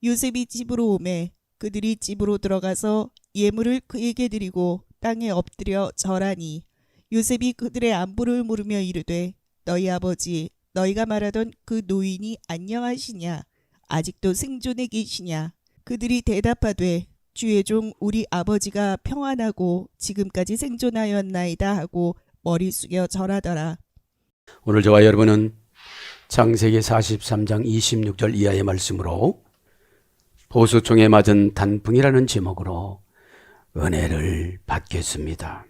요셉이 집으로 오매 그들이 집으로 들어가서 예물을 그에게 드리고 땅에 엎드려 절하니 요셉이 그들의 안부를 물으며 이르되 너희 아버지 너희가 말하던 그 노인이 안녕하시냐 아직도 생존해 계시냐. 그들이 대답하되 주의 종 우리 아버지가 평안하고 지금까지 생존하였나이다 하고 머리 숙여 절하더라. 오늘 저와 여러분은 창세기 43장 26절 이하의 말씀으로 보수총에 맞은 단풍이라는 제목으로 은혜를 받겠습니다.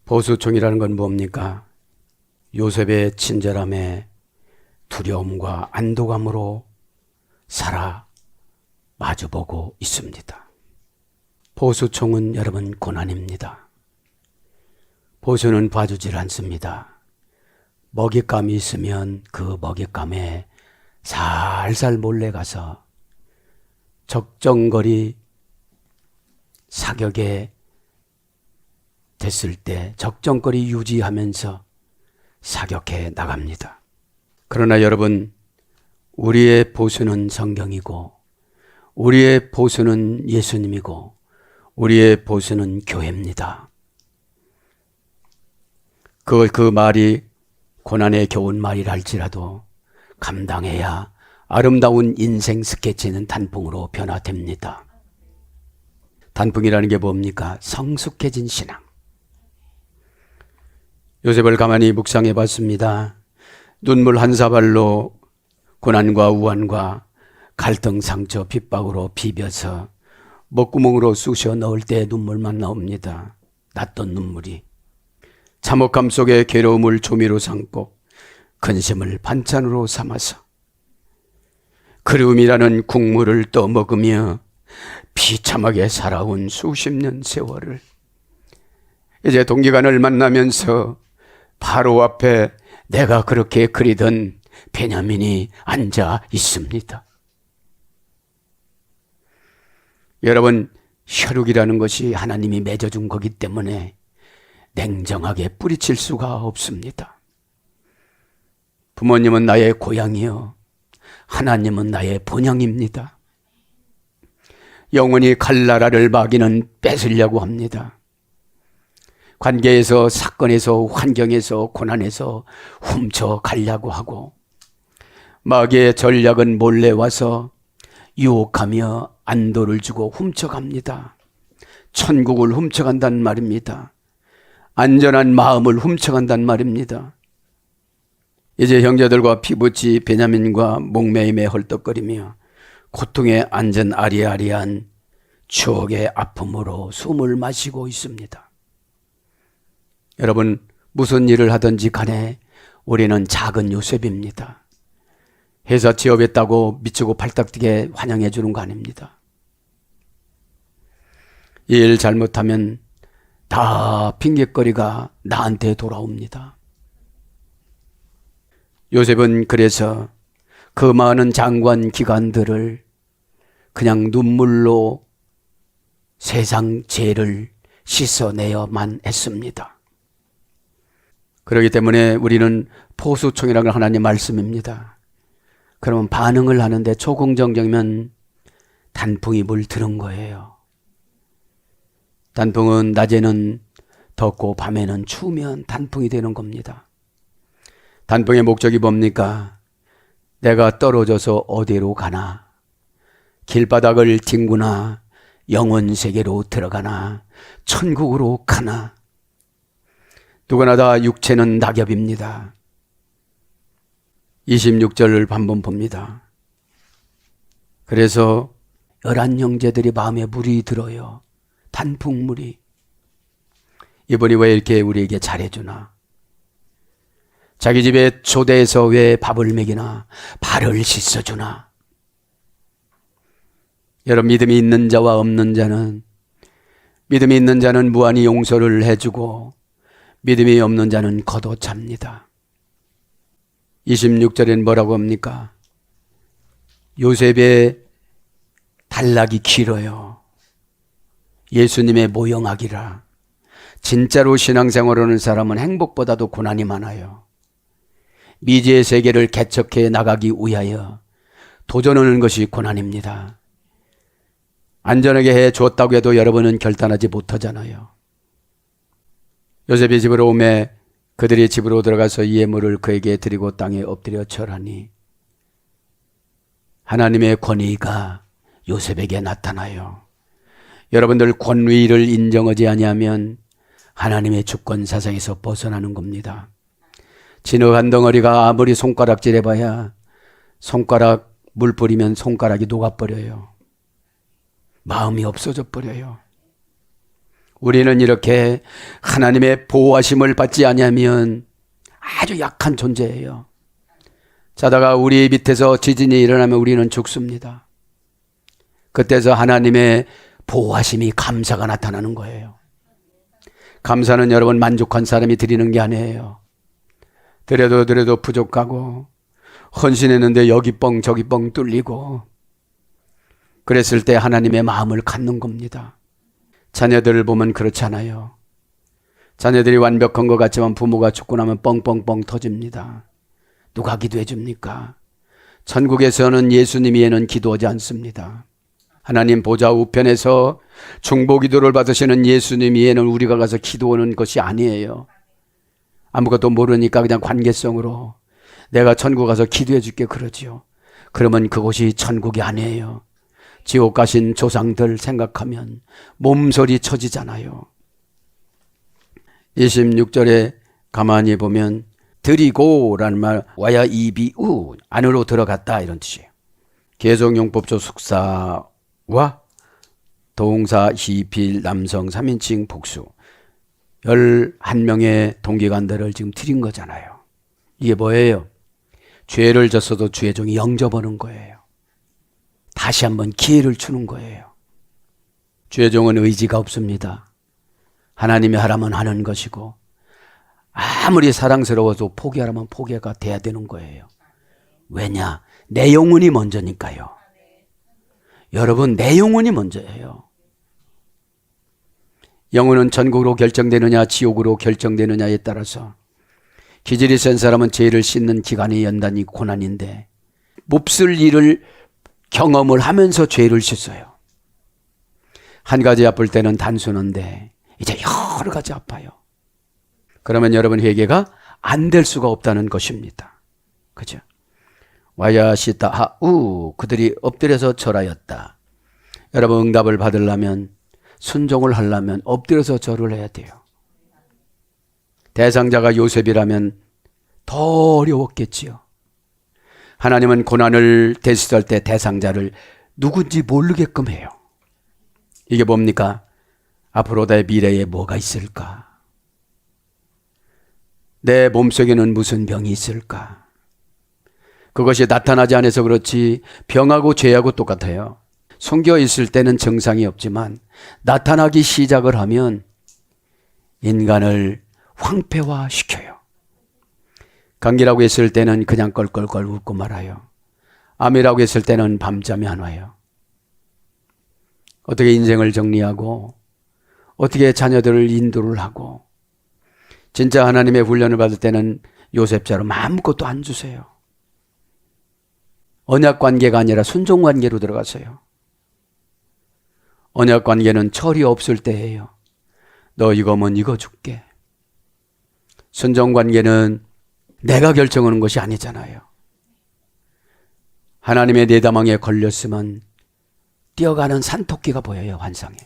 보수총이라는 건 뭡니까? 요셉의 친절함에 두려움과 안도감으로 살아 마주보고 있습니다. 보수총은 여러분 고난입니다. 보수는 봐주질 않습니다. 먹잇감이 있으면 그 먹잇감에 살살 몰래 가서 적정거리 사격에 됐을 때 적정거리 유지하면서 사격해 나갑니다. 그러나 여러분, 우리의 보수는 성경이고 우리의 보수는 예수님이고 우리의 보수는 교회입니다. 그 말이 고난의 겨운 말이라 할지라도 감당해야 아름다운 인생 스케치는 단풍으로 변화됩니다. 단풍이라는 게 뭡니까? 성숙해진 신앙. 요셉을 가만히 묵상해 봤습니다. 눈물 한 사발로 고난과 우환과 갈등, 상처, 핍박으로 비벼서 목구멍으로 쑤셔 넣을 때 눈물만 나옵니다. 낫던 눈물이. 참혹함 속에 괴로움을 조미로 삼고 근심을 반찬으로 삼아서 그리움이라는 국물을 떠먹으며 비참하게 살아온 수십 년 세월을 이제 동기간을 만나면서 바로 앞에 내가 그렇게 그리던 베냐민이 앉아 있습니다. 여러분, 혈육이라는 것이 하나님이 맺어준 거기 때문에 냉정하게 뿌리칠 수가 없습니다. 부모님은 나의 고향이요, 하나님은 나의 본향입니다. 영원히 갈 나라를 마귀는 뺏으려고 합니다. 관계에서, 사건에서, 환경에서, 고난에서 훔쳐가려고 하고 마귀의 전략은 몰래 와서 유혹하며 안도를 주고 훔쳐갑니다. 천국을 훔쳐간단 말입니다. 안전한 마음을 훔쳐간단 말입니다. 이제 형제들과 피붙이 베냐민과 목매임에 헐떡거리며 고통에 앉은 아리아리한 추억의 아픔으로 숨을 마시고 있습니다. 여러분, 무슨 일을 하든지 간에 우리는 작은 요셉입니다. 회사 취업했다고 미치고 팔딱 뛰게 환영해 주는 거 아닙니다. 이 일 잘못하면 다 핑계거리가 나한테 돌아옵니다. 요셉은 그래서 그 많은 장관 기관들을 그냥 눈물로 세상 죄를 씻어내야만 했습니다. 그렇기 때문에 우리는 포수총이라는 건 하나님 말씀입니다. 그러면 반응을 하는데 초긍정적이면 단풍이 물드는 거예요. 단풍은 낮에는 덥고 밤에는 추우면 단풍이 되는 겁니다. 단풍의 목적이 뭡니까? 내가 떨어져서 어디로 가나? 길바닥을 뒹구나? 영원 세계로 들어가나? 천국으로 가나? 누구나 다 육체는 낙엽입니다. 26절을 한번 봅니다. 그래서 11 형제들이 마음에 물이 들어요. 단풍물이. 이분이 왜 이렇게 우리에게 잘해주나? 자기 집에 초대해서 왜 밥을 먹이나? 발을 씻어주나? 여러분, 믿음이 있는 자와 없는 자는, 믿음이 있는 자는 무한히 용서를 해주고 믿음이 없는 자는 걷어찹니다. 26절엔 뭐라고 합니까? 요셉의 단락이 길어요. 예수님의 모형하기라. 진짜로 신앙생활하는 사람은 행복보다도 고난이 많아요. 미지의 세계를 개척해 나가기 위하여 도전하는 것이 고난입니다. 안전하게 해 줬다고 해도 여러분은 결단하지 못하잖아요. 요셉이 집으로 오매 그들이 집으로 들어가서 이 예물을 그에게 드리고 땅에 엎드려 절하니 하나님의 권위가 요셉에게 나타나요. 여러분들 권위를 인정하지 아니하면 하나님의 주권 사상에서 벗어나는 겁니다. 진흙 한 덩어리가 아무리 손가락질 해봐야 손가락 물 뿌리면 손가락이 녹아버려요. 마음이 없어져 버려요. 우리는 이렇게 하나님의 보호하심을 받지 아니하면 아주 약한 존재예요. 자다가 우리 밑에서 지진이 일어나면 우리는 죽습니다. 그때서 하나님의 보호하심이 감사가 나타나는 거예요. 감사는 여러분 만족한 사람이 드리는 게 아니에요. 드려도 부족하고 헌신했는데 여기 뻥 저기 뻥 뚫리고 그랬을 때 하나님의 마음을 갖는 겁니다. 자녀들을 보면 그렇잖아요. 자녀들이 완벽한 것 같지만 부모가 죽고 나면 뻥뻥뻥 터집니다. 누가 기도해 줍니까? 천국에서는 예수님 외에는 기도하지 않습니다. 하나님 보좌 우편에서 중보 기도를 받으시는 예수님 외에는 우리가 가서 기도하는 것이 아니에요. 아무것도 모르니까 그냥 관계성으로 내가 천국 가서 기도해 줄게 그러지요. 그러면 그곳이 천국이 아니에요. 지옥 가신 조상들 생각하면 몸서리 쳐지잖아요. 26절에 가만히 보면 드리고라는 말 와야 이비우 안으로 들어갔다 이런 뜻이에요. 개성용법조 숙사와 동사 히필 남성 3인칭 복수 11명의 동기관들을 지금 드린 거잖아요. 이게 뭐예요? 죄를 졌어도 주의 종이 영접하는 거예요. 다시 한번 기회를 주는 거예요. 주의 종은 의지가 없습니다. 하나님이 하라면 하는 것이고 아무리 사랑스러워도 포기하라면 포기가 돼야 되는 거예요. 왜냐? 내 영혼이 먼저니까요. 여러분 내 영혼이 먼저예요. 영혼은 천국으로 결정되느냐 지옥으로 결정되느냐에 따라서 기질이 센 사람은 죄를 씻는 기간이 연단이 고난인데 몹쓸 일을 경험을 하면서 죄를 씻어요. 한 가지 아플 때는 단순한데 이제 여러 가지 아파요. 그러면 여러분 회개가 안 될 수가 없다는 것입니다. 그죠? 와야시타 하우 그들이 엎드려서 절하였다. 여러분 응답을 받으려면 순종을 하려면 엎드려서 절을 해야 돼요. 대상자가 요셉이라면 더 어려웠겠지요. 하나님은 고난을 대신할 때 대상자를 누군지 모르게끔 해요. 이게 뭡니까? 앞으로 내 미래에 뭐가 있을까? 내 몸속에는 무슨 병이 있을까? 그것이 나타나지 않아서 그렇지 병하고 죄하고 똑같아요. 숨겨 있을 때는 증상이 없지만 나타나기 시작을 하면 인간을 황폐화시켜요. 감기라고 했을 때는 그냥 껄껄껄 웃고 말아요. 암이라고 했을 때는 밤잠이 안 와요. 어떻게 인생을 정리하고 어떻게 자녀들을 인도를 하고 진짜 하나님의 훈련을 받을 때는 요셉처럼 아무것도 안 주세요. 언약 관계가 아니라 순종 관계로 들어가세요. 언약 관계는 철이 없을 때예요. 너 이거면 이거 줄게. 순종 관계는 내가 결정하는 것이 아니잖아요. 하나님의 내다망에 걸렸으면 뛰어가는 산토끼가 보여요. 환상에.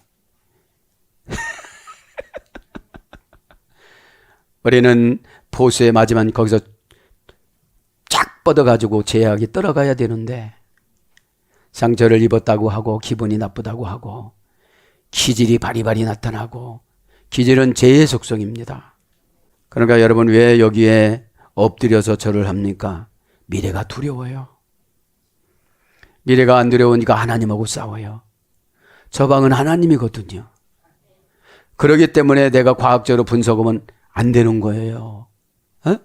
우리는 포수에 맞으면 거기서 쫙 뻗어가지고 제약이 떨어가야 되는데 상처를 입었다고 하고 기분이 나쁘다고 하고 기질이 바리바리 나타나고 기질은 죄의 속성입니다. 그러니까 여러분 왜 여기에 엎드려서 절을 합니까? 미래가 두려워요. 미래가 안 두려우니까 하나님하고 싸워요. 저 방은 하나님이거든요. 그렇기 때문에 내가 과학적으로 분석하면 안 되는 거예요. 어?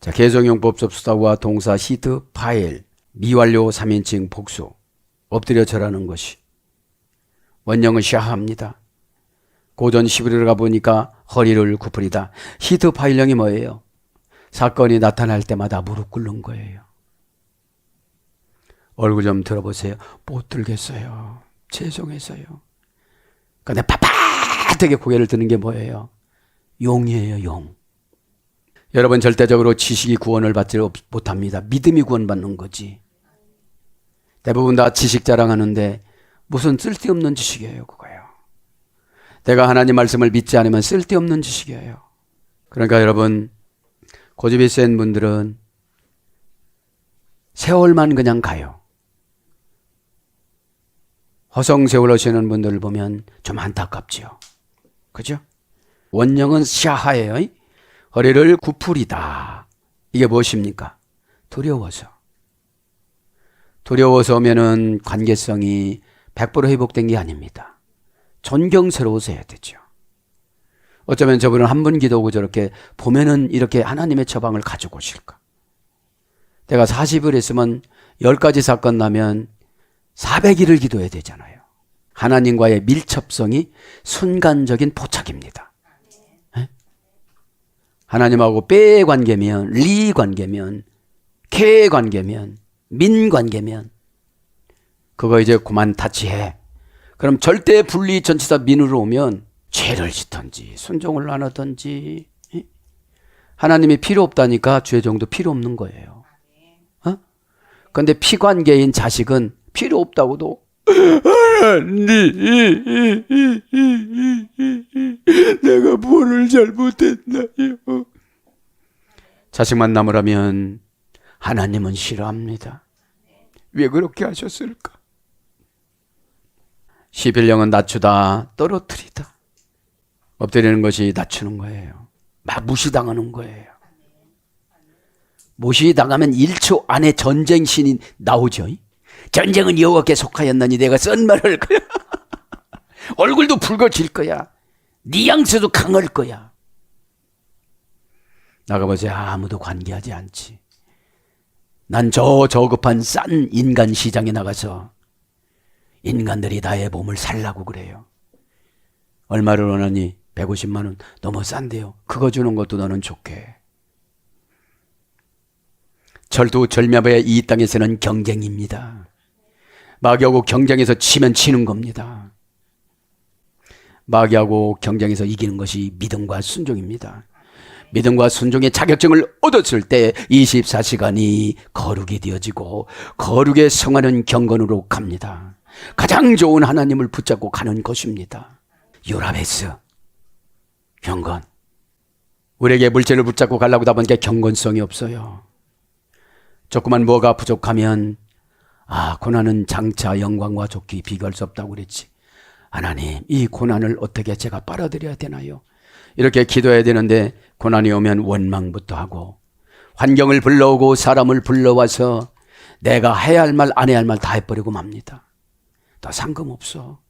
자, 개성용법 접수사와 동사 히트 파일 미완료 3인칭 복수 엎드려 절하는 것이 원형은 샤합니다. 고전 11을 가보니까 허리를 구부리다. 히트 파일형이 뭐예요? 사건이 나타날 때마다 무릎 꿇는 거예요. 얼굴 좀 들어보세요. 못 들겠어요. 죄송해서요. 근데 빳빳하게 고개를 드는 게 뭐예요? 용이에요, 용. 여러분, 절대적으로 지식이 구원을 받지 못합니다. 믿음이 구원받는 거지. 대부분 다 지식 자랑하는데 무슨 쓸데없는 지식이에요, 그거예요. 내가 하나님 말씀을 믿지 않으면 쓸데없는 지식이에요. 그러니까 여러분, 고집이 센 분들은 세월만 그냥 가요. 허송세월 하시는 분들을 보면 좀 안타깝지요. 그죠? 원령은 샤하예요. 허리를 굽풀이다. 이게 무엇입니까? 두려워서. 두려워서 오면은 관계성이 100% 회복된 게 아닙니다. 존경스러워서 해야 되죠. 어쩌면 저분은 한 번 기도하고 저렇게 보면은 이렇게 하나님의 처방을 가지고 오실까? 내가 40일 했으면 10가지 사건 나면 400일을 기도해야 되잖아요. 하나님과의 밀접성이 순간적인 포착입니다. 에? 하나님하고 빼 관계면, 리 관계면, 케 관계면, 민 관계면 그거 이제 그만 타치해. 그럼 절대 분리 전치사 민으로 오면 죄를 짓든지 순종을 안 하든지 하나님이 필요 없다니까 죄종도 필요 없는 거예요. 그런데 피관계인 자식은 필요 없다고도 내가 뭐를 잘못했나요? 자식 만남으라면 하나님은 싫어합니다. 왜 그렇게 하셨을까? 11령은 낮추다 떨어뜨리다. 엎드리는 것이 낮추는 거예요. 막 무시당하는 거예요. 무시당하면 1초 안에 전쟁신이 나오죠. 전쟁은 여호와께 속하였나니 내가 쓴 말을 할 거야. 얼굴도 붉어질 거야. 뉘앙스도 강할 거야. 나가보세요. 아무도 관계하지 않지. 난 저급한 싼 인간 시장에 나가서 인간들이 나의 몸을 살라고 그래요. 얼마를 원하니? 150만 원. 너무 싼데요. 그거 주는 것도 너는 좋게. 절두절미하여 이 땅에서는 경쟁입니다. 마귀하고 경쟁에서 치면 치는 겁니다. 마귀하고 경쟁에서 이기는 것이 믿음과 순종입니다. 믿음과 순종의 자격증을 얻었을 때 24시간이 거룩이 되어지고 거룩의 성하는 경건으로 갑니다. 가장 좋은 하나님을 붙잡고 가는 것입니다. 유라베스 경건. 우리에게 물질을 붙잡고 가려고 하다 보니까 경건성이 없어요. 조그만 뭐가 부족하면 고난은 장차 영광과 좋기 비교할 수 없다고 그랬지. 하나님, 이 고난을 어떻게 제가 빨아들여야 되나요? 이렇게 기도해야 되는데 고난이 오면 원망부터 하고 환경을 불러오고 사람을 불러와서 내가 해야 할 말 안 해야 할 말 다 해버리고 맙니다. 더 상금 없어.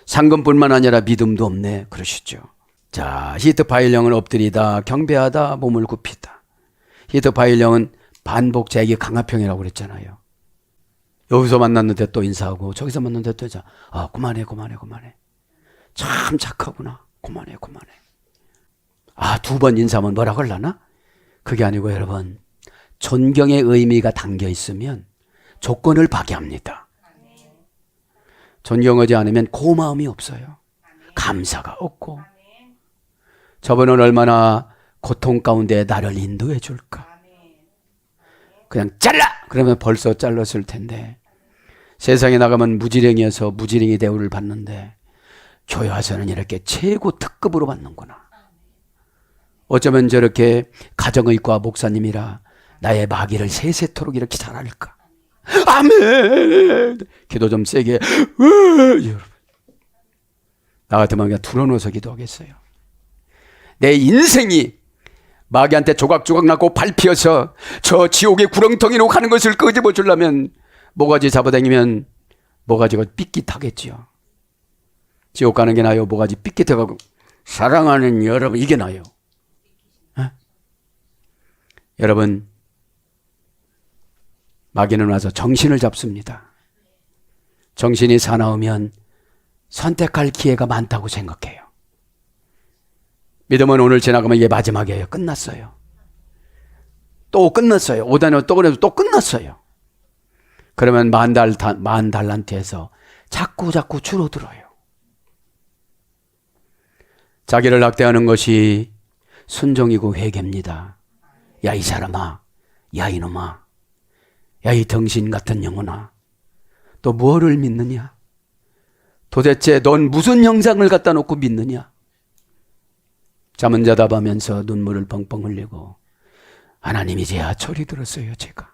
상금뿐만 아니라 믿음도 없네. 그러시죠. 자, 히트파일령은 엎드리다, 경배하다, 몸을 굽히다. 히트파일령은 반복 재기 강화평이라고 그랬잖아요. 여기서 만났는데 또 인사하고 저기서 만났는데 또 인사. 그만해. 참 착하구나. 그만해. 2번 인사하면 뭐라고 하려나? 그게 아니고 여러분, 존경의 의미가 담겨 있으면 조건을 파괴합니다. 존경하지 않으면 고마움이 없어요. 감사가 없고. 저분은 얼마나 고통 가운데 나를 인도해 줄까? 그냥 잘라! 그러면 벌써 잘랐을 텐데 세상에 나가면 무지랭이어서 무지랭이 대우를 받는데 교회 와서는 이렇게 최고 특급으로 받는구나. 어쩌면 저렇게 가정의과 목사님이라 나의 마귀를 세세토록 이렇게 잘할까? 아멘! 기도 좀 세게. 나 같으면 그냥 둘러놓아서 기도하겠어요. 내 인생이 마귀한테 조각조각 나고 밟혀서 저 지옥의 구렁텅이로 가는 것을 끄집어 주려면 모가지 잡아당기면 모가지가 삐끗하겠지요. 지옥 가는 게 나요? 모가지 삐끗해가고 사랑하는 여러분 이게 나요? 여러분, 마귀는 와서 정신을 잡습니다. 정신이 사나우면 선택할 기회가 많다고 생각해요. 믿음은 오늘 지나가면 이게 마지막이에요. 끝났어요. 또 끝났어요. 5단원 또 그래도 또 끝났어요. 그러면 만 달란트에서 자꾸 줄어들어요. 자기를 학대하는 것이 순종이고 회개입니다. 야, 이 사람아, 야, 이놈아, 야, 이 덩신 같은 영혼아, 또 뭐를 믿느냐? 도대체 넌 무슨 형상을 갖다 놓고 믿느냐? 잠은 자다 하면서 눈물을 뻥뻥 흘리고, 하나님 이제야 철이 들었어요. 제가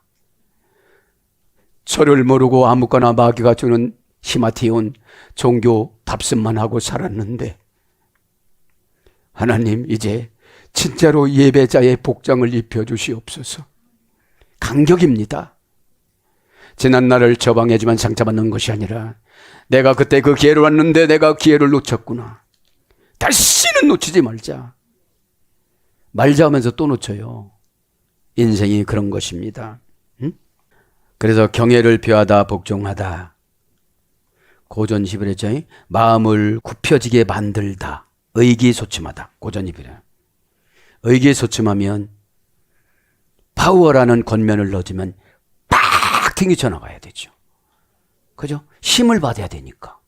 철을 모르고 아무거나 마귀가 주는 히마티온 종교 답습만 하고 살았는데, 하나님 이제 진짜로 예배자의 복장을 입혀주시옵소서. 간격입니다. 지난 날을 저방해지만 상처받는 것이 아니라, 내가 그때 그 기회를 왔는데 내가 기회를 놓쳤구나. 다시는 놓치지 말자. 말자 하면서 또 놓쳐요. 인생이 그런 것입니다. 응? 그래서 경애를 표하다 복종하다. 고전 11회죠. 마음을 굽혀지게 만들다. 의기소침하다. 고전 11회. 의기소침하면 파워라는 권면을 넣어주면 팍 튕기쳐 나가야 되죠. 그죠? 힘을 받아야 되니까.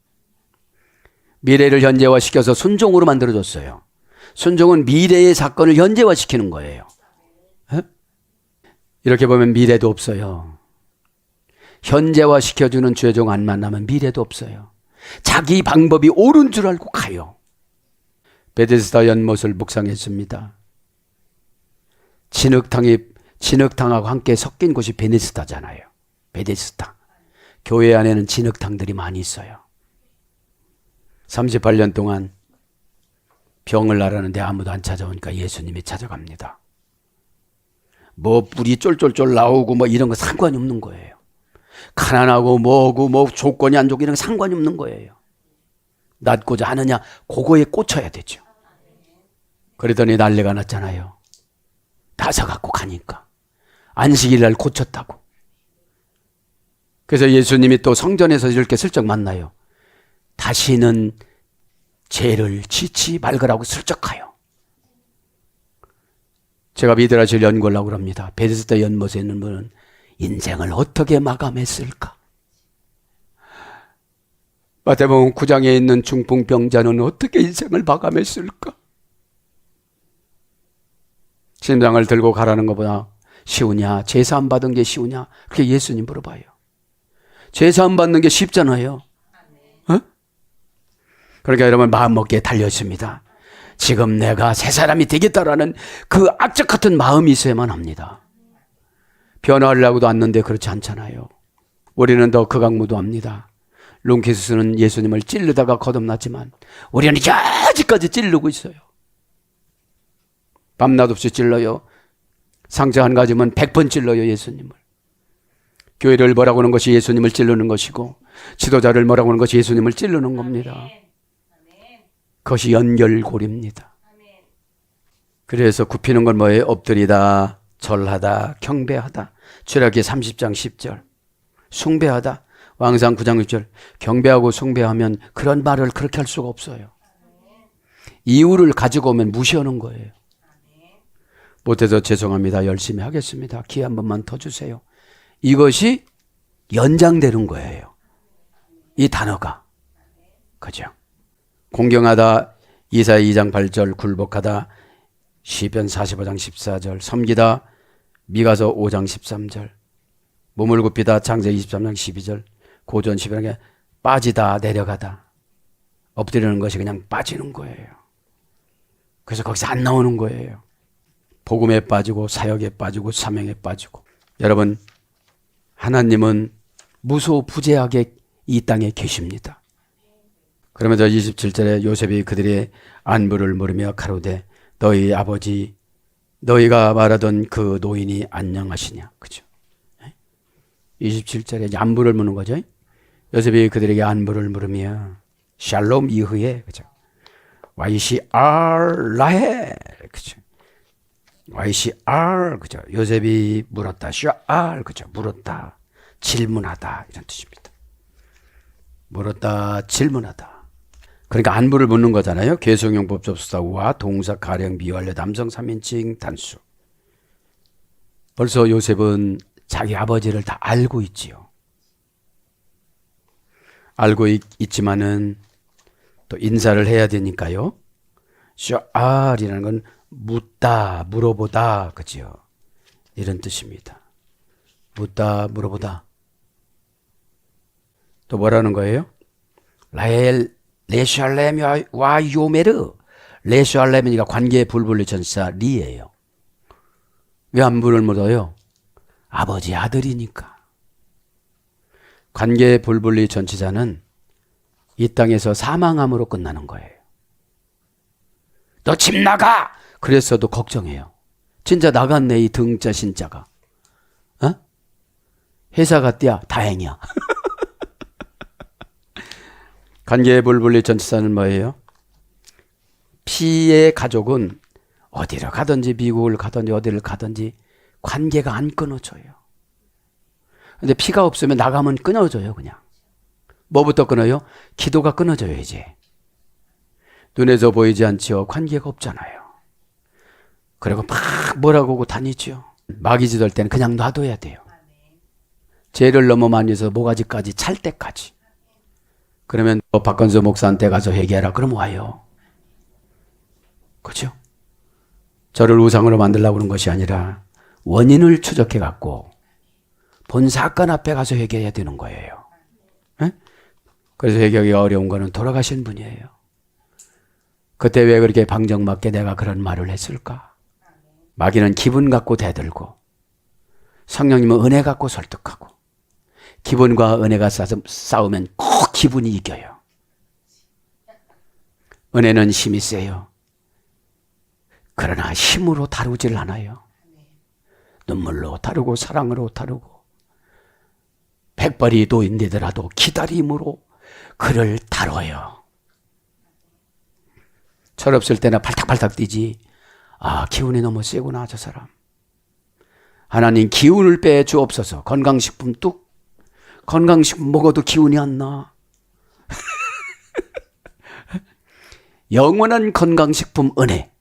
미래를 현재화시켜서 순종으로 만들어줬어요. 순종은 미래의 사건을 현재화시키는 거예요. 에? 이렇게 보면 미래도 없어요. 현재화시켜주는 죄종 안 만나면 미래도 없어요. 자기 방법이 옳은 줄 알고 가요. 베데스다 연못을 묵상했습니다. 진흙탕하고 함께 섞인 곳이 베데스다잖아요. 베데스다. 교회 안에는 진흙탕들이 많이 있어요. 38년 동안 병을 앓았는데 아무도 안 찾아오니까 예수님이 찾아갑니다. 뭐 뿔이 쫄쫄쫄 나오고 뭐 이런 거 상관이 없는 거예요. 가난하고 뭐고 뭐 조건이 안 좋고 이런 거 상관이 없는 거예요. 낫고자 하느냐, 그거에 꽂혀야 되죠. 그러더니 난리가 났잖아요. 다 사갖고 가니까. 안식일 날 고쳤다고. 그래서 예수님이 또 성전에서 이렇게 슬쩍 만나요. 다시는 죄를 짓지 말거라고 슬쩍 가요. 제가 미드라시를 연구하려고 합니다. 베데스다 연못에 있는 분은 인생을 어떻게 마감했을까? 마태복음 9장에 있는 중풍병자는 어떻게 인생을 마감했을까? 심장을 들고 가라는 것보다 쉬우냐? 제사함 받은 게 쉬우냐? 그렇게 예수님 물어봐요. 제사함 받는 게 쉽잖아요. 어? 그러니까 여러분 마음먹기에 달렸습니다. 지금 내가 새 사람이 되겠다라는 그 악적 같은 마음이 있어야만 합니다. 변화하려고도 왔는데 그렇지 않잖아요. 우리는 더 극악무도합니다. lun키스는 예수님을 찌르다가 거듭났지만 우리는 아직까지 찌르고 있어요. 밤낮 없이 찔러요. 상처 한 가지면 100번 찔러요. 예수님을. 교회를 뭐라고 하는 것이 예수님을 찌르는 것이고, 지도자를 뭐라고 하는 것이 예수님을 찌르는 겁니다. 그것이 연결고리입니다. 그래서 굽히는 건 뭐예요? 엎드리다, 절하다, 경배하다. 출애굽기 30장 10절. 숭배하다. 왕상 9장 6절. 경배하고 숭배하면 그런 말을 그렇게 할 수가 없어요. 이유를 가지고 오면 무시하는 거예요. 못해서 죄송합니다. 열심히 하겠습니다. 기회 한 번만 더 주세요. 이것이 연장되는 거예요. 이 단어가. 그죠? 공경하다, 이사야 2장 8절, 굴복하다, 시편 45장 14절, 섬기다, 미가서 5장 13절, 몸을 굽히다, 창세기 23장 12절, 고전 11장에 빠지다, 내려가다. 엎드리는 것이 그냥 빠지는 거예요. 그래서 거기서 안 나오는 거예요. 복음에 빠지고 사역에 빠지고 사명에 빠지고. 여러분, 하나님은 무소부재하게 이 땅에 계십니다. 그러면서 27절에 요셉이 그들의 안부를 물으며 가로되 너희 아버지 너희가 말하던 그 노인이 안녕하시냐. 그죠? 27절에 안부를 묻는 거죠. 요셉이 그들에게 안부를 물으며 샬롬 이후에, 그죠? YCR 라헬, 그죠? YCR, 그죠? 요셉이 물었다. 샤알, 그죠? 물었다. 질문하다. 이런 뜻입니다. 물었다. 질문하다. 그러니까 안부를 묻는 거잖아요. 계속형 법접수사와 동사 가령 미완료 남성 3인칭 단수. 벌써 요셉은 자기 아버지를 다 알고 있지요. 알고 있지만은 또 인사를 해야 되니까요. 슈알이라는 건 묻다, 물어보다, 그죠? 이런 뜻입니다. 묻다, 물어보다. 또 뭐라는 거예요? 레샬렘과 요메르. 레샬렘이니까 관계의 불분리 전치사 리예요. 왜 안부를 물어요? 아버지 아들이니까. 관계의 불분리 전치사는 이 땅에서 사망함으로 끝나는 거예요. 너 집 나가! 그랬어도 걱정해요. 진짜 나갔네, 이 등자 신자가. 어? 회사 갔디야? 다행이야. 관계의 불분리 전치사는 뭐예요? 피의 가족은 어디를 가든지 미국을 가든지 어디를 가든지 관계가 안 끊어져요. 근데 피가 없으면 나가면 끊어져요, 그냥. 뭐부터 끊어요? 기도가 끊어져요, 이제. 눈에서 보이지 않지요. 관계가 없잖아요. 그리고 막 뭐라고 하고 다니죠. 마귀 지도할 때는 그냥 놔둬야 돼요. 죄를 너무 많이 해서 모가지까지 찰 때까지. 그러면 박건수 목사한테 가서 회개하라. 그럼 와요. 그렇죠? 저를 우상으로 만들려고 그런 것이 아니라 원인을 추적해 갖고 본 사건 앞에 가서 회개해야 되는 거예요. 에? 그래서 회개하기가 어려운 거는 돌아가신 분이에요. 그때 왜 그렇게 방정맞게 내가 그런 말을 했을까? 마귀는 기분 갖고 대들고 성령님은 은혜 갖고 설득하고 기분과 은혜가 싸우면 꼭 기분이 이겨요. 은혜는 힘이 세요. 그러나 힘으로 다루질 않아요. 눈물로 다루고 사랑으로 다루고 백발이 노인되더라도 기다림으로 그를 다뤄요. 철없을 때나 발탁발탁 뛰지. 아, 기운이 너무 세구나 저 사람. 하나님 기운을 빼 주옵소서. 건강식품 뚝. 건강식품 먹어도 기운이 안 나. 영원한 건강식품 은혜.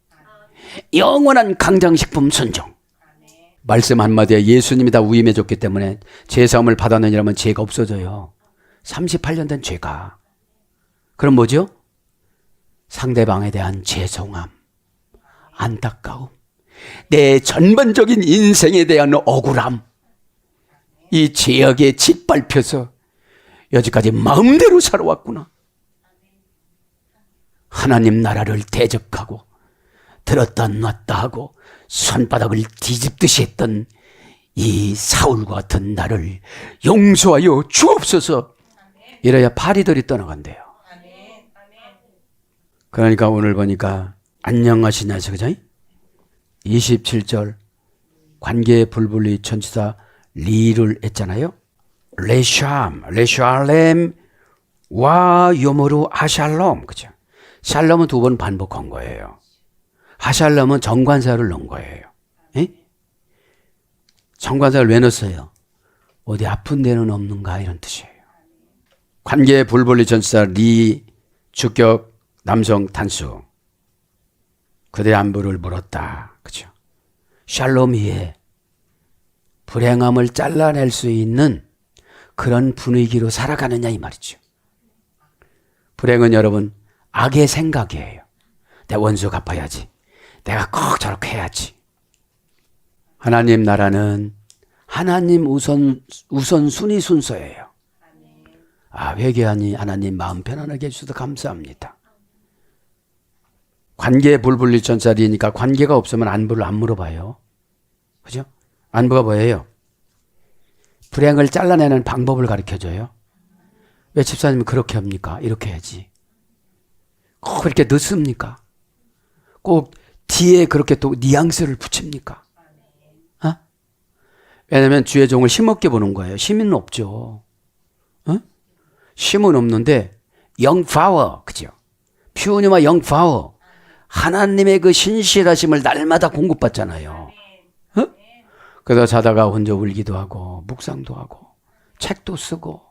영원한 강장식품 순종. 말씀 한마디에 예수님이 다 위임해 줬기 때문에 죄사함을 받았느니라면 죄가 없어져요. 38년 된 죄가. 그럼 뭐죠? 상대방에 대한 죄송함, 안타까움, 내 전반적인 인생에 대한 억울함, 이 죄악에 짓밟혀서 여지까지 마음대로 살아왔구나. 하나님 나라를 대적하고 들었다 놨다 하고 손바닥을 뒤집듯이 했던 이 사울과 같은 나를 용서하여 주옵소서. 이래야 파리들이 떠나간대요. 그러니까 오늘 보니까 안녕하시냐 그죠? 27절 관계의 불분리 전치사 리를 했잖아요. 레샬렘 와 요모루 하샬롬. 그죠? 샬롬은 두 번 반복한 거예요. 하샬롬은 정관사를 넣은 거예요. 에? 정관사를 왜 넣었어요? 어디 아픈 데는 없는가 이런 뜻이에요. 관계의 불분리 전치사 리 주격 남성 단수. 그대 안부를 물었다. 그죠? 샬롬이에 불행함을 잘라낼 수 있는 그런 분위기로 살아가느냐 이 말이죠. 불행은 여러분 악의 생각이에요. 내 원수 갚아야지. 내가 꼭 저렇게 해야지. 하나님 나라는 하나님 우선순위 순서예요. 아, 회개하니 하나님 마음 편안하게 해주셔서 감사합니다. 관계 불분리 전치사리니까 관계가 없으면 안부를 안 물어봐요. 그죠? 안부가 뭐예요? 불행을 잘라내는 방법을 가르쳐줘요. 왜 집사님이 그렇게 합니까? 이렇게 해야지. 꼭 그렇게 늦습니까? 꼭 뒤에 그렇게 또 뉘앙스를 붙입니까? 어? 왜냐하면 주의 종을 힘없게 보는 거예요. 힘은 없죠. 어? 힘은 없는데 영파워, 그죠? 퓨니와 영파워. 하나님의 그 신실하심을 날마다 공급받잖아요. 어? 그러다 자다가 혼자 울기도 하고 묵상도 하고 책도 쓰고.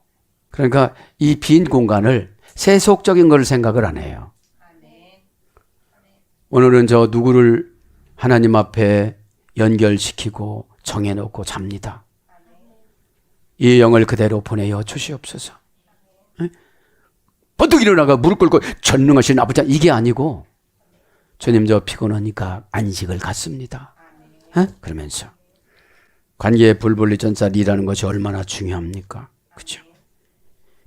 그러니까 이 빈 공간을 세속적인 걸 생각을 안 해요. 오늘은 저 누구를 하나님 앞에 연결시키고 정해놓고 잡니다. 이 영을 그대로 보내어 주시옵소서. 번뜩 일어나가 무릎 꿇고 전능하신 아버지, 이게 아니고 주님 저 피곤하니까 안식을 갖습니다. 그러면서 관계의 불분리 전사를 일하는 것이 얼마나 중요합니까? 그렇죠?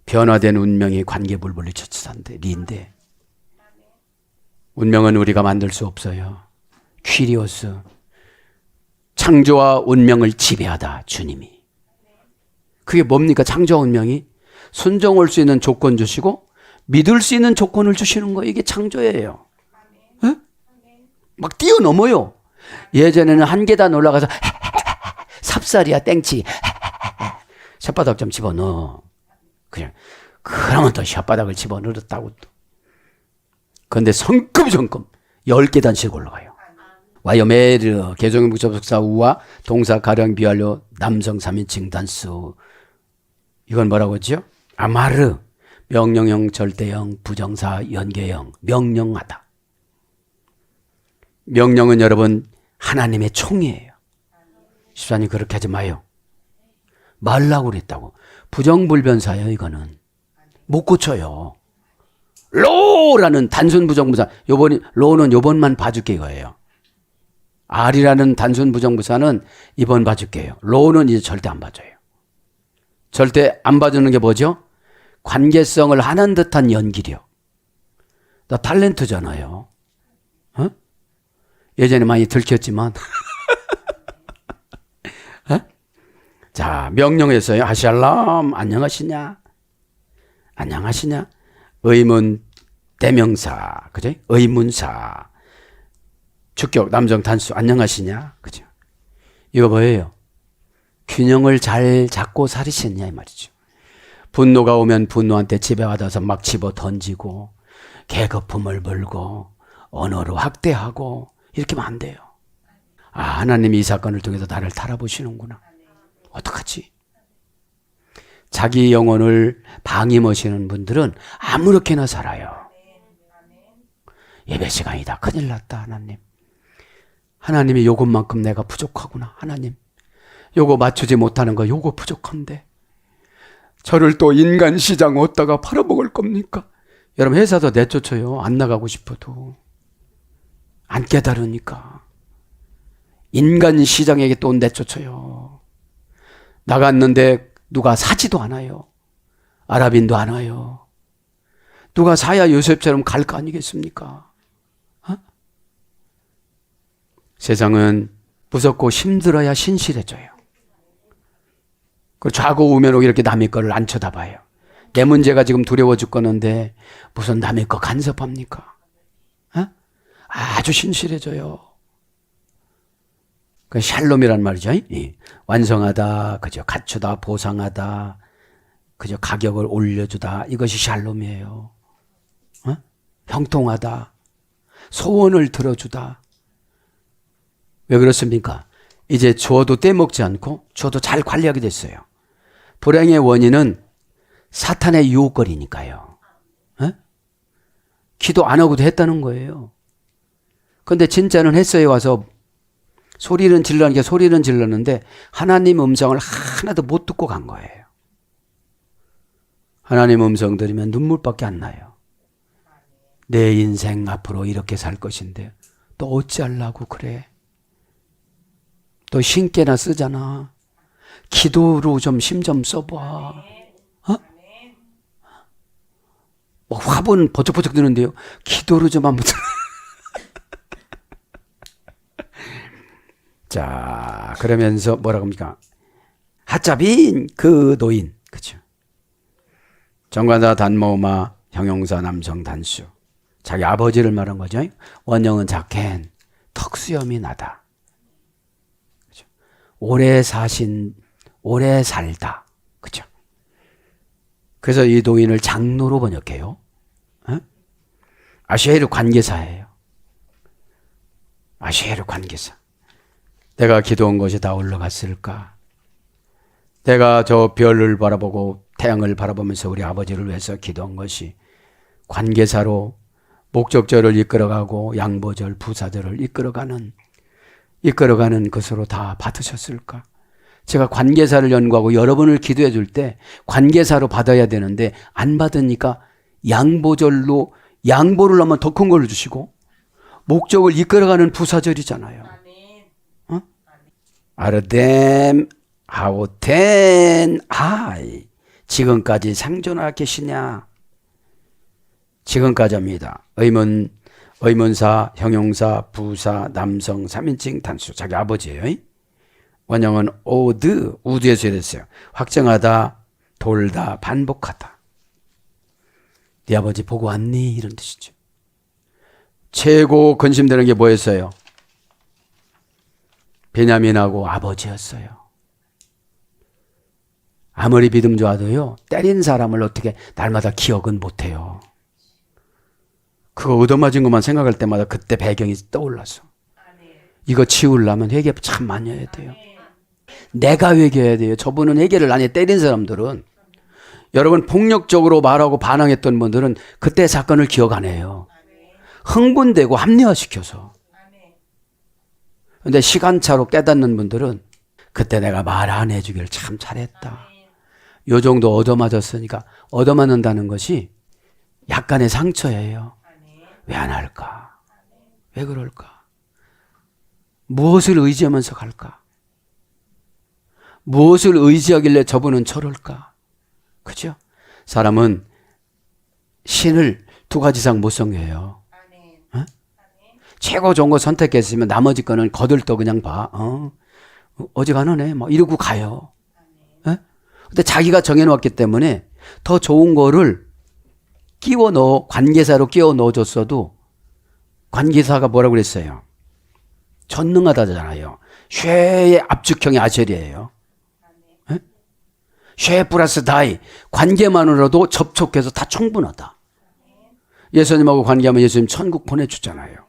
변화된 운명이 관계 불분리 전사인데 리인데 운명은 우리가 만들 수 없어요. 퀴리오스, 창조와 운명을 지배하다 주님이. 그게 뭡니까? 창조와 운명이 순종할 수 있는 조건 주시고 믿을 수 있는 조건을 주시는 거, 이게 창조예요. 에? 막 뛰어넘어요. 예전에는 한 계단 올라가서 삽살이야 땡치 혓바닥 좀 집어넣어. 그러면 또 혓바닥을 집어넣었다고 또. 그런데 성큼성큼 10계단씩 올라가요. 와이어메르 개종의 목적사 우와 동사 가령 비완료 남성 3인칭 단수. 이건 뭐라고 했죠? 아마르 명령형 절대형 부정사 연계형 명령하다. 명령은 여러분 하나님의 총이에요. 집사님 그렇게 하지 마요. 말라고 그랬다고. 부정불변사예요. 이거는 못 고쳐요. 로라는 단순 부정부사, 로는 요번만 봐줄게 이거예요. R이라는 단순 부정부사는 이번 봐줄게요. 로는 이제 절대 안 봐줘요. 절대 안 봐주는 게 뭐죠? 관계성을 하는 듯한 연기력. 나 탤런트잖아요. 어? 예전에 많이 들켰지만 어? 자, 명령했어요. 하샬람 안녕하시냐? 안녕하시냐? 의문 대명사, 그죠? 의문사, 주격 남성 단수 안녕하시냐, 그죠? 이거 뭐예요? 균형을 잘 잡고 살으시냐 이 말이죠. 분노가 오면 분노한테 지배받아서 막 집어 던지고 계급품을 물고 언어로 학대하고 이렇게 하면 안 돼요. 아, 하나님이 이 사건을 통해서 나를 달아보시는구나. 어떡하지? 자기 영혼을 방임하시는 분들은 아무렇게나 살아요. 예배 시간이다. 큰일 났다. 하나님이 요것만큼 내가 부족하구나. 하나님 요거 맞추지 못하는 거 요거 부족한데 저를 또 인간 시장 어디다가 팔아먹을 겁니까? 여러분 회사도 내쫓아요. 안 나가고 싶어도. 안 깨달으니까. 인간 시장에게 또 내쫓아요. 나갔는데 누가 사지도 않아요. 아랍인도 안 와요. 누가 사야 요셉처럼 갈 거 아니겠습니까? 어? 세상은 무섭고 힘들어야 신실해져요. 그 좌고 우면으로 이렇게 남의 거를 안 쳐다봐요. 내 문제가 지금 두려워 죽겠는데 무슨 남의 거 간섭합니까? 어? 아주 신실해져요. 그 샬롬이란 말이죠. 완성하다, 그죠? 갖추다, 보상하다, 그죠? 가격을 올려주다. 이것이 샬롬이에요. 어? 형통하다, 소원을 들어주다. 왜 그렇습니까? 이제 줘도 떼먹지 않고 줘도 잘 관리하게 됐어요. 불행의 원인은 사탄의 유혹거리니까요. 어? 기도 안 하고도 했다는 거예요. 그런데 진짜는 햇서에 와서 소리는 질렀는데 하나님 음성을 하나도 못 듣고 간 거예요. 하나님 음성 들으면 눈물밖에 안 나요. 내 인생 앞으로 이렇게 살 것인데 또 어찌하려고 그래. 또 신께나 쓰잖아. 기도로 좀 힘 좀 써봐. 어? 뭐 화분 버쩍버쩍 드는데요. 기도로 좀 한번 자, 그러면서 뭐라고 합니까? 하짜빈 그 노인, 그죠? 정관사 단모마 형용사 남성 단수. 자기 아버지를 말한 거죠. 원형은 작겐 턱수염이 나다. 그죠? 오래 살다. 그죠? 그래서 이 노인을 장로로 번역해요. 어? 아쉐르 관계사예요. 아쉐르 관계사. 내가 기도한 것이 다 올라갔을까? 내가 저 별을 바라보고 태양을 바라보면서 우리 아버지를 위해서 기도한 것이 관계사로 목적절을 이끌어가고 양보절, 부사절을 이끌어가는 것으로 다 받으셨을까? 제가 관계사를 연구하고 여러분을 기도해 줄 때 관계사로 받아야 되는데 안 받으니까 양보절로 양보를 하면 더 큰 걸 주시고 목적을 이끌어가는 부사절이잖아요. 어? 아르뎀 하오텐 하이 지금까지 생존하겠느냐. 지금까지입니다. 의문사, 형용사, 부사, 남성, 3인칭 단수. 자기 아버지예요. 원형은 우드에서 이랬어요. 확정하다, 돌다, 반복하다. 네 아버지 보고 왔니? 이런 뜻이죠. 최고 근심되는 게 뭐였어요? 베냐민하고 아버지였어요. 아무리 믿음 좋아도요, 때린 사람을 어떻게 날마다 기억은 못해요. 그거 얻어맞은 것만 생각할 때마다 그때 배경이 떠올라서. 이거 치우려면 회개 참 많이 해야 돼요. 내가 회개해야 돼요. 저분은 회개를 안 해. 때린 사람들은. 여러분 폭력적으로 말하고 반항했던 분들은 그때 사건을 기억 안 해요. 흥분되고 합리화시켜서. 근데 시간차로 깨닫는 분들은 그때 내가 말 안 해주길 참 잘했다. 요 정도 얻어맞았으니까 얻어맞는다는 것이 약간의 상처예요. 왜 안 할까? 왜 그럴까? 무엇을 의지하면서 갈까? 무엇을 의지하길래 저분은 저럴까? 그죠? 사람은 신을 두 가지 이상 못 섬겨요. 어? 최고 좋은 거 선택했으면 나머지 거는 거들떠 그냥 봐. 어지간하네. 막 이러고 가요. 근데 자기가 정해놓았기 때문에 더 좋은 거를 관계사로 끼워 넣어줬어도 관계사가 뭐라고 그랬어요? 전능하다잖아요. 쉐의 압축형이 아셀이에요. 쉐 플러스 다이. 관계만으로도 접촉해서 다 충분하다. 예수님하고 관계하면 예수님 천국 보내주잖아요.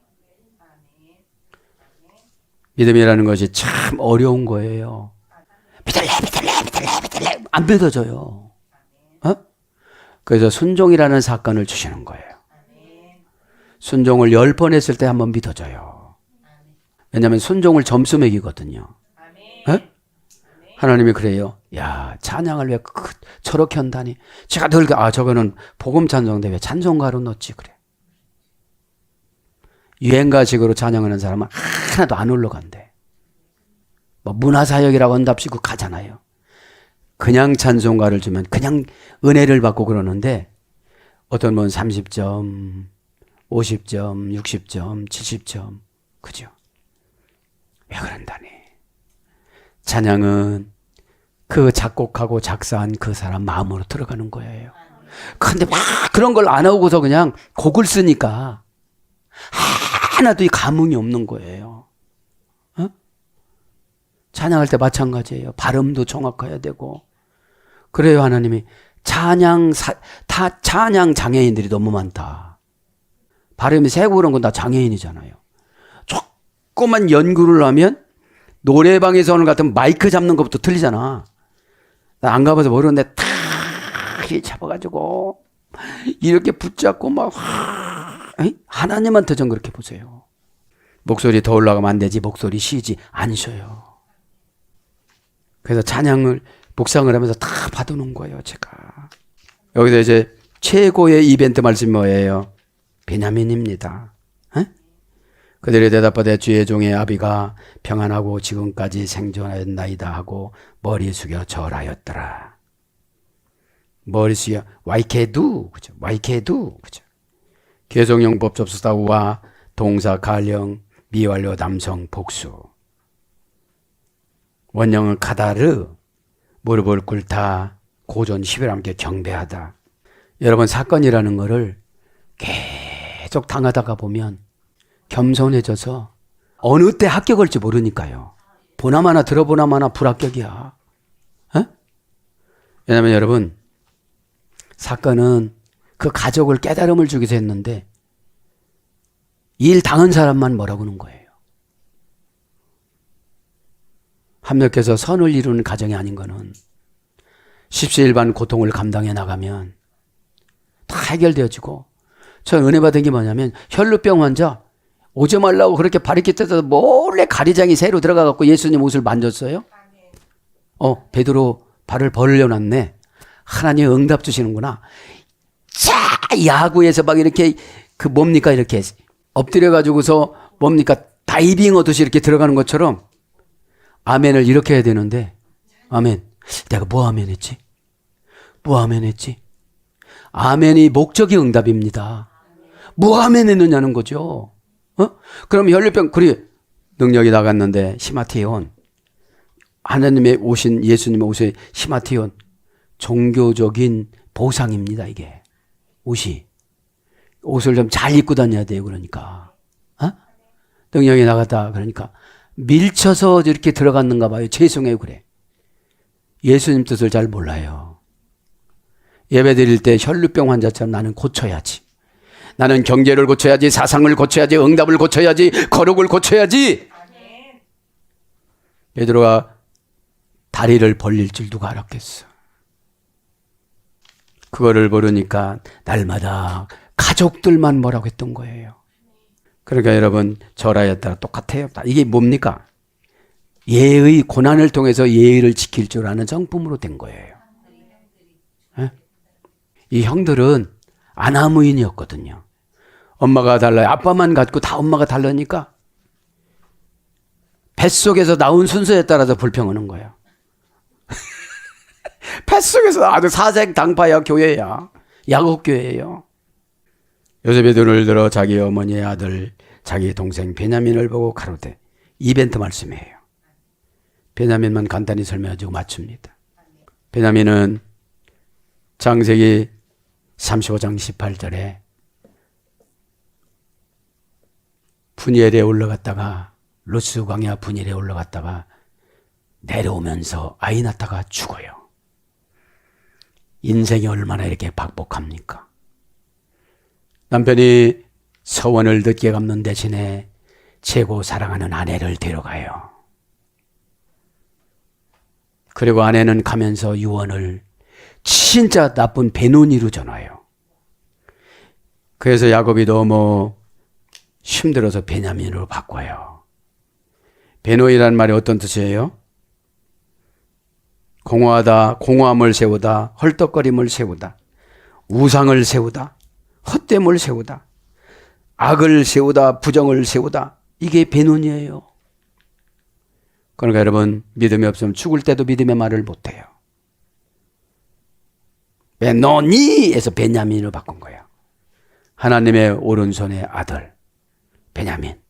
믿음이라는 것이 참 어려운 거예요. 믿을래. 안 믿어져요. 그래서 순종이라는 사건을 주시는 거예요. 순종을 10번 했을 때 한번 믿어져요. 왜냐하면 순종을 점수 매기거든요. 하나님이 그래요. 야, 찬양을 왜 저렇게 한다니. 제가 늘 저거는 복음 찬송인데 왜 찬송가로 넣지 그래. 유행가식으로 찬양하는 사람은 하나도 안 올라간대. 뭐 문화사역이라고 한답시고 가잖아요. 그냥 찬송가를 주면 그냥 은혜를 받고 그러는데 어떤 분은 30점, 50점, 60점, 70점. 그죠? 왜 그런다니. 찬양은 그 작곡하고 작사한 그 사람 마음으로 들어가는 거예요. 근데 막 그런 걸 안 하고서 그냥 곡을 쓰니까 하나도 이 감흥이 없는 거예요. 찬양할 때 마찬가지예요. 발음도 정확해야 되고. 그래요, 하나님이. 찬양 장애인들이 너무 많다. 발음이 세고 그런 건 다 장애인이잖아요. 조금만 연구를 하면 노래방에서 오는 것 같으면 마이크 잡는 것부터 틀리잖아. 나 안 가봐서 모르는데 탁 잡아가지고 이렇게 붙잡고 막 하나님한테 좀 그렇게 보세요. 목소리 더 올라가면 안 되지. 목소리 쉬지 안 쉬어요. 그래서 찬양을 묵상을 하면서 다 받아놓은 거예요, 제가. 여기서 이제 최고의 이벤트 말씀이 뭐예요? 베냐민입니다. 그들이 대답하되 주의 종의 아비가 평안하고 지금까지 생존하였나이다 하고 머리 숙여 절하였더라. 머리 숙여 와이케두, 그죠? 와이케두, 그죠? 개성형 법접수다우와 동사 가령 미완료 남성 복수. 원형은 카다르, 무릎을 꿇다, 고전 10일 함께 경배하다. 여러분 사건이라는 거를 계속 당하다가 보면 겸손해져서 어느 때 합격할지 모르니까요. 보나마나 들어보나마나 불합격이야. 왜냐하면 여러분 사건은 그 가족을 깨달음을 주기 위해서 했는데 일 당한 사람만 뭐라고 하는 거예요. 합력해서 선을 이루는 가정이 아닌 거는 십시일반 고통을 감당해 나가면 다 해결되어지고, 저 은혜 받은 게 뭐냐면 혈루병 환자 오지 말라고 그렇게 바리케 뜯어서 몰래 가리장이 새로 들어가갖고 예수님 옷을 만졌어요. 베드로 발을 벌려놨네. 하나님 응답 주시는구나. 자 야구에서 막 이렇게 그 뭡니까 이렇게 엎드려 가지고서 뭡니까 다이빙 하듯이 이렇게 들어가는 것처럼 아멘을 이렇게 해야 되는데 아멘. 내가 뭐 아멘 했지? 뭐 아멘 했지? 아멘이 목적이 응답입니다. 뭐 아멘 했느냐는 거죠. 그럼 혈류병 그리 능력이 나갔는데 히마티온 하나님의 오신 예수님의 오신 히마티온 종교적인 보상입니다. 이게 옷을 좀 잘 입고 다녀야 돼요. 그러니까 능력이 나갔다 그러니까 밀쳐서 이렇게 들어갔는가 봐요. 죄송해요. 그래. 예수님 뜻을 잘 몰라요. 예배 드릴 때 혈류병 환자처럼 나는 고쳐야지. 나는 경제를 고쳐야지, 사상을 고쳐야지, 응답을 고쳐야지, 거룩을 고쳐야지. 베드로가 다리를 벌릴 줄 누가 알았겠어. 그거를 모르니까 날마다 가족들만 뭐라고 했던 거예요. 그러니까 여러분 절하에 따라 똑같아요. 이게 뭡니까? 예의 고난을 통해서 예의를 지킬 줄 아는 성품으로 된 거예요. 네? 이 형들은 아나무인이었거든요. 엄마가 달라요. 아빠만 갖고 다 엄마가 다르니까 뱃속에서 나온 순서에 따라서 불평하는 거예요. 뱃속에서 아주 사색 당파야 교회야. 야곱교회예요. 요셉의 눈을 들어 자기 어머니의 아들 자기 동생 베냐민을 보고 가로되 이벤트 말씀이에요. 베냐민만 간단히 설명해주고 맞춥니다. 베냐민은 창세기 35장 18절에 분이엘에 올라갔다가 루스 광야 분이엘에 올라갔다가 내려오면서 아이 낳다가 죽어요. 인생이 얼마나 이렇게 박복합니까? 남편이 서원을 늦게 갚는 대신에 최고 사랑하는 아내를 데려가요. 그리고 아내는 가면서 유언을 진짜 나쁜 베노니로 전화해요. 그래서 야곱이 너무 힘들어서 베냐민으로 바꿔요. 베노이란 말이 어떤 뜻이에요? 공허하다, 공허함을 세우다, 헐떡거림을 세우다, 우상을 세우다, 헛됨을 세우다, 악을 세우다, 부정을 세우다. 이게 베노니예요. 그러니까 여러분 믿음이 없으면 죽을 때도 믿음의 말을 못해요. 베노니에서 베냐민으로 바꾼 거예요. 하나님의 오른손의 아들 베냐민.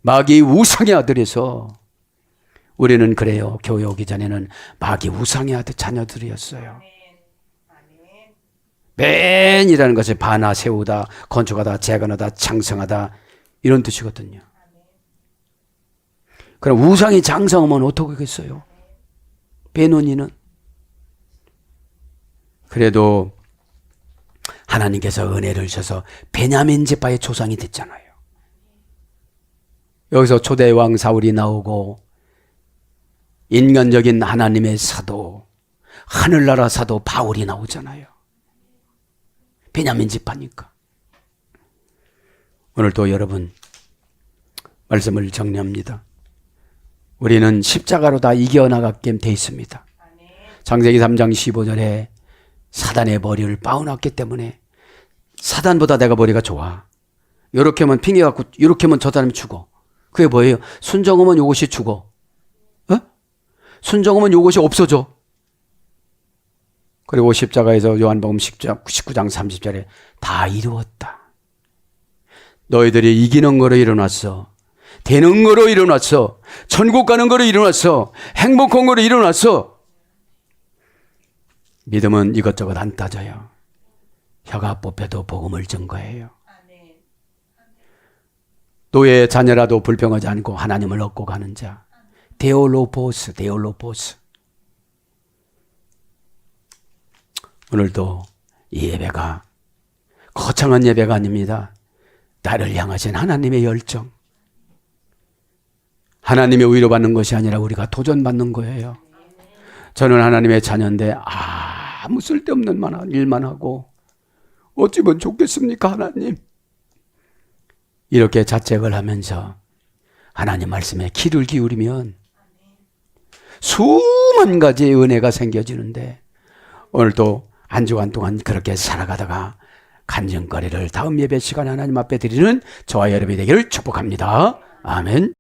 마귀 우상의 아들에서 우리는 그래요. 교회 오기 전에는 마귀 우상의 아들 자녀들이었어요. 맨이라는 것이 바나 세우다, 건축하다, 재건하다, 창성하다 이런 뜻이거든요. 그럼 우상이 장성하면 어떻겠어요? 베노니는 그래도 하나님께서 은혜를 주셔서 베냐민 지파의 조상이 됐잖아요. 여기서 초대 왕 사울이 나오고 인간적인 하나님의 사도, 하늘나라 사도 바울이 나오잖아요. 베냐민 지파니까. 오늘 또 여러분 말씀을 정리합니다. 우리는 십자가로 다 이겨나가게 돼 있습니다. 창세기 3장 15절에 사단의 머리를 빻아놨기 때문에 사단보다 내가 머리가 좋아. 이렇게 하면 핑계갖고 이렇게 하면 저 사람이 죽어. 그게 뭐예요? 순정하면 이것이 죽어. 순정하면 이것이 없어져. 그리고 십자가에서 요한복음 19장 30절에 다 이루었다. 너희들이 이기는 거로 일어났어. 되는 거로 일어났어. 천국 가는 거로 일어났어. 행복한 거로 일어났어. 믿음은 이것저것 안 따져요. 혀가 뽑혀도 복음을 증거해요. 노예의 자녀라도 불평하지 않고 하나님을 얻고 가는 자. 데올로포스. 오늘도 이 예배가 거창한 예배가 아닙니다. 나를 향하신 하나님의 열정. 하나님의 위로받는 것이 아니라 우리가 도전받는 거예요. 저는 하나님의 자녀인데 아무 쓸데없는 일만 하고 어찌면 좋겠습니까 하나님. 이렇게 자책을 하면서 하나님 말씀에 귀를 기울이면 수만 가지의 은혜가 생겨지는데 오늘도 한 주간 동안 그렇게 살아가다가 간증거리를 다음 예배 시간에 하나님 앞에 드리는 저와 여러분이 되기를 축복합니다. 아멘.